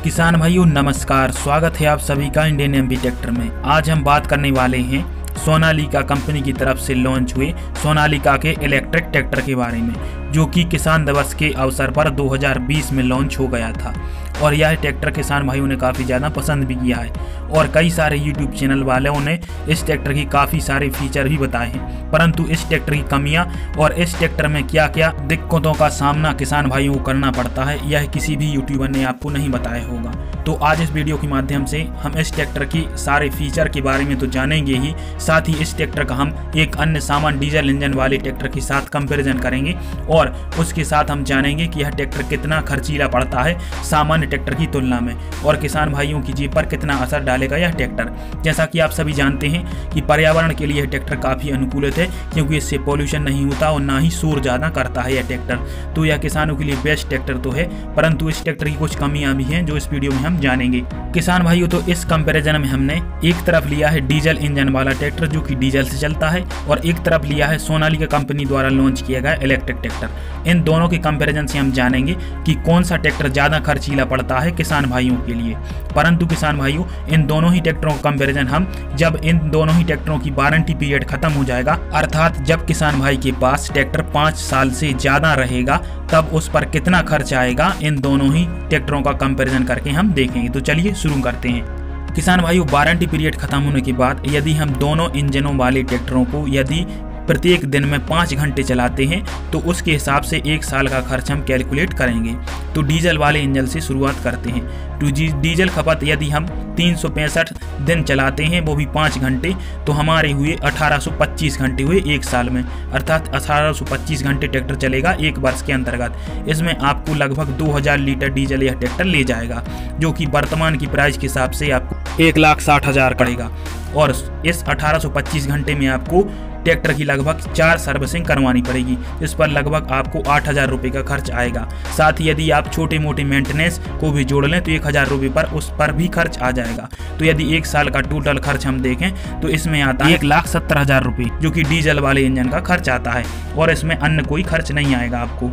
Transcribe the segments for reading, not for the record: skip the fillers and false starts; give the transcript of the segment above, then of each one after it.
किसान भाइयों नमस्कार, स्वागत है आप सभी का इंडियन एमपी ट्रैक्टर में। आज हम बात करने वाले हैं सोनालिका कंपनी की तरफ से लॉन्च हुए सोनालिका के इलेक्ट्रिक ट्रैक्टर के बारे में, जो कि किसान दिवस के अवसर पर 2020 में लॉन्च हो गया था। और यह ट्रैक्टर किसान भाइयों ने काफ़ी ज़्यादा पसंद भी किया है और कई सारे यूट्यूब चैनल वालों ने इस ट्रैक्टर की काफ़ी सारे फीचर भी बताए हैं। परंतु इस ट्रैक्टर की कमियां और इस ट्रैक्टर में क्या क्या दिक्कतों का सामना किसान भाइयों को करना पड़ता है, यह किसी भी यूट्यूबर ने आपको नहीं बताया होगा। तो आज इस वीडियो के माध्यम से हम इस ट्रैक्टर की सारे फीचर के बारे में तो जानेंगे ही, साथ ही इस ट्रैक्टर का हम एक अन्य सामान्य डीजल इंजन वाले ट्रैक्टर के साथ कंपैरिजन करेंगे और उसके साथ हम जानेंगे कि यह ट्रैक्टर कितना खर्चीला पड़ता है सामान्य ट्रैक्टर की तुलना में और किसान भाइयों की जेब पर कितना असर डालेगा यह ट्रैक्टर। जैसा कि आप सभी जानते हैं कि पर्यावरण के लिए यह ट्रैक्टर काफ़ी अनुकूलित है, क्योंकि इससे पोल्यूशन नहीं होता और ना ही शोर ज़्यादा करता है यह ट्रैक्टर। तो यह किसानों के लिए बेस्ट ट्रैक्टर तो है, परंतु इस ट्रैक्टर की कुछ कमियां भी हैं जो इस वीडियो में हम जानेंगे। किसान भाइयों, तो इस कंपैरिजन में हमने एक तरफ लिया है डीजल इंजन वाला ट्रैक्टर जो कि डीजल से चलता है और एक तरफ लिया है सोनालिका कंपनी द्वारा लॉन्च किया गया इलेक्ट्रिक ट्रैक्टर। इन दोनों के कंपैरिजन से हम जानेंगे कि कौन सा ट्रैक्टर ज़्यादा खर्चीला पड़ता है किसान भाइयों के लिए। परंतु किसान भाइयों, इन दोनों ही ट्रैक्टरों का कंपैरिजन हम जब इन दोनों ही ट्रैक्टरों की वारंटी पीरियड खत्म हो जाएगा, अर्थात जब किसान भाई के पास ट्रैक्टर 5 साल से ज़्यादा रहेगा, तब उस पर कितना खर्च आएगा, इन दोनों ही ट्रैक्टरों का कंपैरिजन करके हम देखेंगे। तो चलिए शुरू करते हैं। किसान भाइयों, वारंटी पीरियड खत्म होने के बाद यदि हम दोनों इंजनों वाले ट्रैक्टरों को यदि प्रत्येक दिन में 5 घंटे चलाते हैं तो उसके हिसाब से 1 साल का खर्च हम कैलकुलेट करेंगे। तो डीजल वाले इंजन से शुरुआत करते हैं। तो डीजल खपत यदि हम 365 दिन चलाते हैं, वो भी 5 घंटे, तो हमारे हुए 1825 घंटे हुए 1 साल में, अर्थात 1825 घंटे ट्रैक्टर चलेगा 1 वर्ष के अंतर्गत। इसमें आपको लगभग 2000 लीटर डीजल यह ट्रैक्टर ले जाएगा, जो कि वर्तमान की प्राइस के हिसाब से आपको 1,60,000 पड़ेगा। और इस 1825 घंटे में आपको ट्रैक्टर की लगभग 4 सर्विसिंग करवानी पड़ेगी, जिस पर लगभग आपको 8,000 रुपये का खर्च आएगा। साथ ही यदि आप छोटे मोटे मेंटेनेंस को भी जोड़ लें तो 1,000 रुपये पर उस पर भी खर्च आ जाएगा। तो यदि 1 साल का टोटल खर्च हम देखें तो इसमें आता है 1,70,000 रुपये, जो कि डीजल वाले इंजन का खर्च आता है और इसमें अन्य कोई खर्च नहीं आएगा आपको।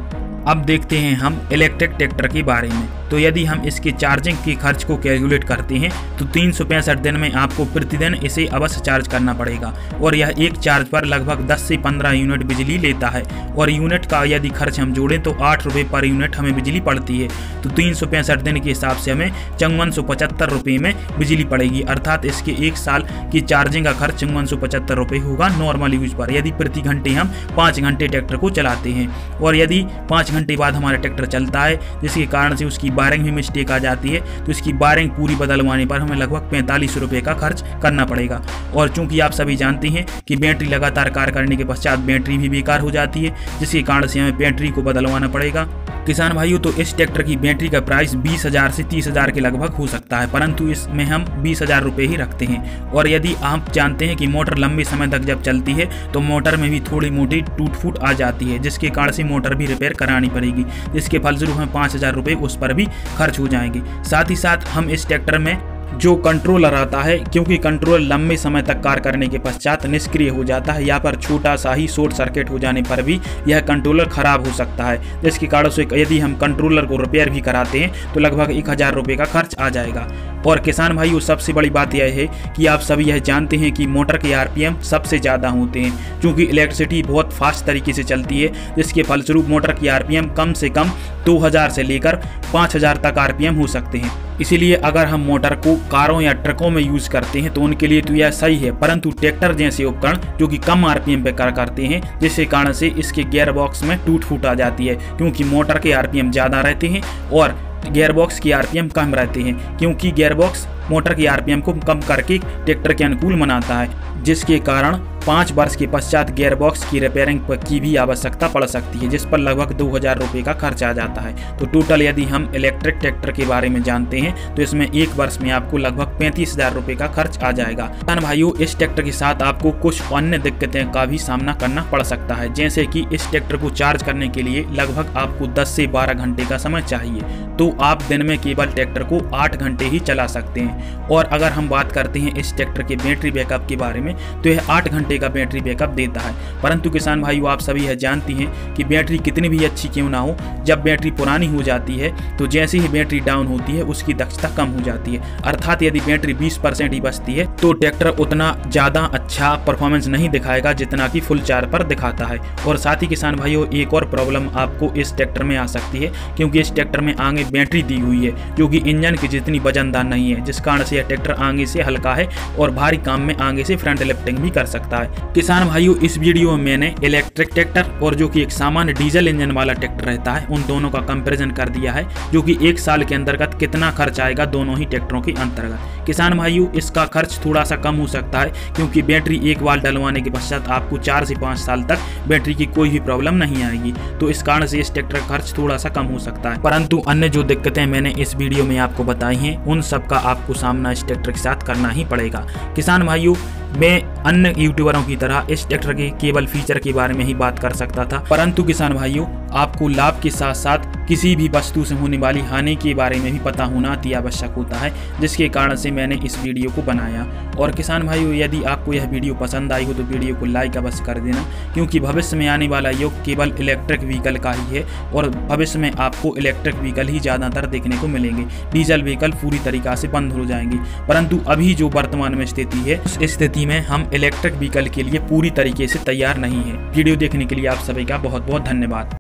अब देखते हैं हम इलेक्ट्रिक ट्रैक्टर के बारे में। तो यदि हम इसके चार्जिंग के खर्च को कैलकुलेट करते हैं तो 365 दिन में आपको प्रतिदिन इसे अवश्य चार्ज करना पड़ेगा और यह एक चार्ज पर लगभग 10 से 15 यूनिट बिजली लेता है। और यूनिट का यदि खर्च हम जोड़ें तो 8 रुपये पर यूनिट हमें बिजली पड़ती है। तो 365 दिन के हिसाब से हमें 5475 रुपये में बिजली पड़ेगी, अर्थात इसके 1 साल की चार्जिंग का खर्च 5475 रुपये होगा नॉर्मल यूज पर, यदि प्रति घंटे हम 5 घंटे ट्रैक्टर को चलाते हैं। और यदि 5 घंटे बाद हमारा ट्रैक्टर चलता है जिसके कारण से उसकी वायरिंग में मिस्टेक आ जाती है, तो इसकी वायरिंग पूरी बदलवाने पर हमें लगभग 45 रुपये का खर्च करना पड़ेगा। और चूंकि आप सभी जानते हैं कि बैटरी लगातार कार्य करने के पश्चात बैटरी भी बेकार हो जाती है, जिसके कारण से हमें बैटरी को बदलवाना पड़ेगा। किसान भाइयों, तो इस ट्रैक्टर की बैटरी का प्राइस 20,000 से 30,000 के लगभग हो सकता है, परंतु इसमें हम 20,000 रुपये ही रखते हैं। और यदि आप जानते हैं कि मोटर लंबे समय तक जब चलती है तो मोटर में भी थोड़ी मोटी टूट फूट आ जाती है, जिसके कारण से मोटर भी रिपेयर करानी पड़ेगी, जिसके फलस्वरूप हमें 5,000 रुपये उस पर भी खर्च हो जाएंगे। साथ ही साथ हम इस ट्रैक्टर में जो कंट्रोलर आता है, क्योंकि कंट्रोलर लंबे समय तक कार्य करने के पश्चात निष्क्रिय हो जाता है, यहाँ पर छोटा सा ही शॉर्ट सर्किट हो जाने पर भी यह कंट्रोलर खराब हो सकता है, जिसके कारण से यदि हम कंट्रोलर को रिपेयर भी कराते हैं तो लगभग 1,000 रुपये का खर्च आ जाएगा। और किसान भाइयों, सबसे बड़ी बात यह है कि आप सभी यह जानते हैं कि मोटर के आरपीएम सबसे ज़्यादा होते हैं, क्योंकि इलेक्ट्रिसिटी बहुत फास्ट तरीके से चलती है, जिसके फलस्वरूप मोटर की आरपीएम कम से कम 2000 से लेकर 5000 तक आरपीएम हो सकते हैं। इसीलिए अगर हम मोटर को कारों या ट्रकों में यूज़ करते हैं तो उनके लिए तो यह सही है, परंतु ट्रैक्टर जैसे उपकरण जो कि कम आरपीएम पे कार्य करते हैं, जिसके कारण से इसके गियर बॉक्स में टूट फूट आ जाती है, क्योंकि मोटर के आरपीएम ज़्यादा रहते हैं और गियरबॉक्स की आरपीएम कम रहते हैं, क्योंकि गियरबॉक्स मोटर की आरपीएम को कम करके ट्रैक्टर के अनुकूल बनाता है, जिसके कारण 5 वर्ष के पश्चात गियरबॉक्स की रिपेयरिंग की भी आवश्यकता पड़ सकती है, जिस पर लगभग 2,000 रुपये का खर्च आ जाता है। तो टोटल यदि हम इलेक्ट्रिक ट्रैक्टर के बारे में जानते हैं तो इसमें 1 वर्ष में आपको लगभग 35,000 रुपये का खर्च आ जाएगा। किसान भाइयों, इस ट्रैक्टर के साथ आपको कुछ अन्य दिक्कतें का भी सामना करना पड़ सकता है, जैसे कि इस ट्रैक्टर को चार्ज करने के लिए लगभग आपको 10 से 12 घंटे का समय चाहिए, तो आप दिन में केवल ट्रैक्टर को 8 घंटे ही चला सकते हैं। और अगर हम बात करते हैं इस ट्रैक्टर के बैटरी बैकअप के बारे में, तो यह 8 घंटे का बैटरी बैकअप देता है। परंतु किसान भाइयों, आप सभी यह जानती हैं कि बैटरी कितनी भी अच्छी क्यों ना हो, जब बैटरी पुरानी हो जाती है तो जैसे ही बैटरी डाउन होती है उसकी दक्षता कम हो जाती है। अर्थात यदि बैटरी 20% ही बचती है तो ट्रैक्टर उतना ज़्यादा अच्छा परफॉर्मेंस नहीं दिखाएगा जितना कि फुल चार्ज पर दिखाता है। और साथ ही किसान भाइयों, एक और प्रॉब्लम आपको इस ट्रैक्टर में आ सकती है, क्योंकि इस ट्रैक्टर में आगे बैटरी दी हुई है जो कि इंजन की जितनी वजनदार नहीं है, जिस कारण से यह ट्रैक्टर आगे से हल्का है और भारी काम में आगे से फ्रंट लिफ्टिंग भी कर सकता है। किसान भाइयों, इस वीडियो में मैंने इलेक्ट्रिक ट्रैक्टर और जो कि एक सामान्य डीजल इंजन वाला ट्रैक्टर रहता है उन दोनों का कंपैरिजन कर दिया है, जो कि एक साल के अंतर्गत कितना खर्च आएगा दोनों ही ट्रैक्टरों के अंतर्गत। किसान भाइयों, इसका खर्च थोड़ा सा कम हो सकता है क्योंकि बैटरी एक बार डलवाने के पश्चात आपको 4 से 5 साल तक बैटरी की कोई भी प्रॉब्लम नहीं आएगी, तो इस कारण से इस ट्रैक्टर का खर्च थोड़ा सा कम हो सकता है। परंतु अन्य जो दिक्कतें मैंने इस वीडियो में आपको बताई हैं उन सब का आपको सामना इस ट्रैक्टर के साथ करना ही पड़ेगा। किसान भाइयों, मैं अन्य यूट्यूबरों की तरह इस ट्रैक्टर के केवल फीचर के बारे में ही बात कर सकता था, परंतु किसान भाइयों, आपको लाभ के साथ साथ किसी भी वस्तु से होने वाली हानि के बारे में भी पता होना अति आवश्यक होता है, जिसके कारण से मैंने इस वीडियो को बनाया। और किसान भाइयों, यदि आपको यह वीडियो पसंद आई हो तो वीडियो को लाइक अवश्य कर देना, क्योंकि भविष्य में आने वाला युग केवल इलेक्ट्रिक व्हीकल का ही है और भविष्य में आपको इलेक्ट्रिक व्हीकल ही ज़्यादातर देखने को मिलेंगे। डीजल व्हीकल पूरी तरीक़ा से बंद हो जाएंगे, परंतु अभी जो वर्तमान में स्थिति है उस स्थिति में हम इलेक्ट्रिक व्हीकल के लिए पूरी तरीके से तैयार नहीं है। वीडियो देखने के लिए आप सभी का बहुत बहुत धन्यवाद।